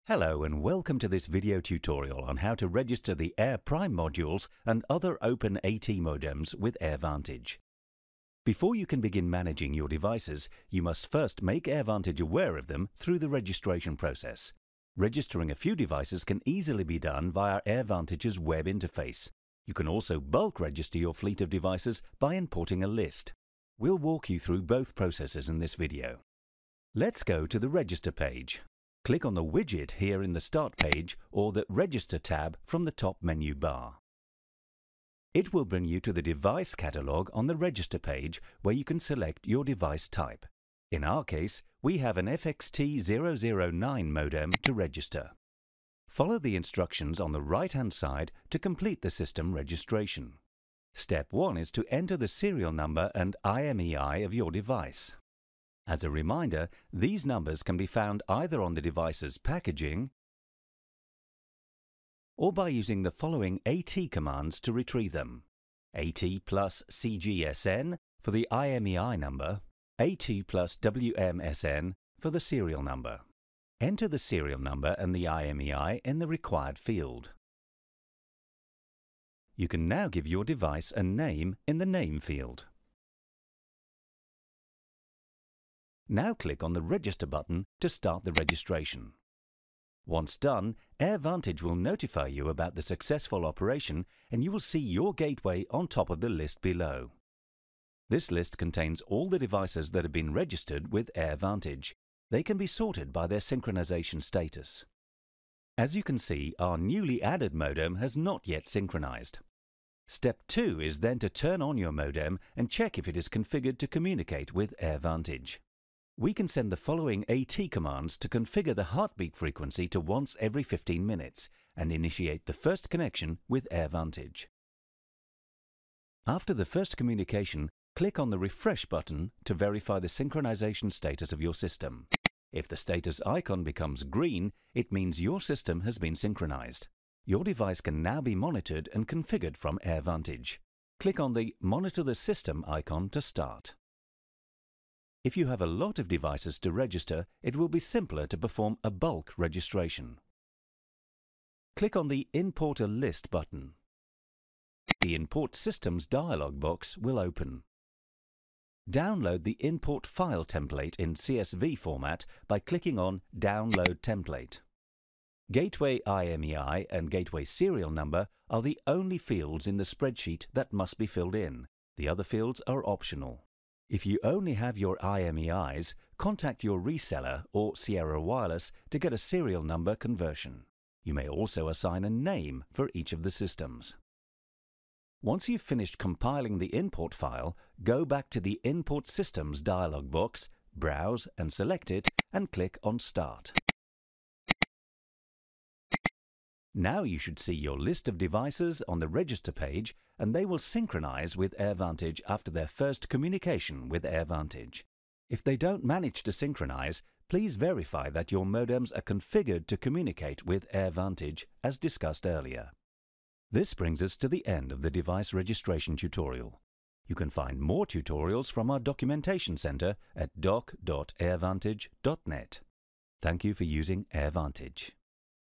Hello and welcome to this video tutorial on how to register the AirPrime modules and other OpenAT modems with AirVantage. Before you can begin managing your devices, you must first make AirVantage aware of them through the registration process. Registering a few devices can easily be done via AirVantage's web interface. You can also bulk register your fleet of devices by importing a list. We'll walk you through both processes in this video. Let's go to the Register page. Click on the widget here in the Start page or the Register tab from the top menu bar. It will bring you to the device catalog on the Register page where you can select your device type. In our case, we have an FXT009 modem to register. Follow the instructions on the right-hand side to complete the system registration. Step 1 is to enter the serial number and IMEI of your device. As a reminder, these numbers can be found either on the device's packaging or by using the following AT commands to retrieve them. AT plus CGSN for the IMEI number, AT plus WMSN for the serial number. Enter the serial number and the IMEI in the required field. You can now give your device a name in the Name field. Now click on the Register button to start the registration. Once done, AirVantage will notify you about the successful operation and you will see your gateway on top of the list below. This list contains all the devices that have been registered with AirVantage. They can be sorted by their synchronization status. As you can see, our newly added modem has not yet synchronized. Step 2 is then to turn on your modem and check if it is configured to communicate with AirVantage. We can send the following AT commands to configure the heartbeat frequency to once every 15 minutes and initiate the first connection with AirVantage. After the first communication, click on the Refresh button to verify the synchronization status of your system. If the status icon becomes green, it means your system has been synchronized. Your device can now be monitored and configured from AirVantage. Click on the Monitor the System icon to start. If you have a lot of devices to register, it will be simpler to perform a bulk registration. Click on the Import a List button. The Import Systems dialog box will open. Download the import file template in CSV format by clicking on Download Template. Gateway IMEI and Gateway Serial Number are the only fields in the spreadsheet that must be filled in. The other fields are optional. If you only have your IMEIs, contact your reseller or Sierra Wireless to get a serial number conversion. You may also assign a name for each of the systems. Once you've finished compiling the import file, go back to the Import Systems dialog box, browse and select it, and click on Start. Now you should see your list of devices on the Register page and they will synchronize with AirVantage after their first communication with AirVantage. If they don't manage to synchronize, please verify that your modems are configured to communicate with AirVantage as discussed earlier. This brings us to the end of the device registration tutorial. You can find more tutorials from our documentation center at doc.airvantage.net. Thank you for using AirVantage.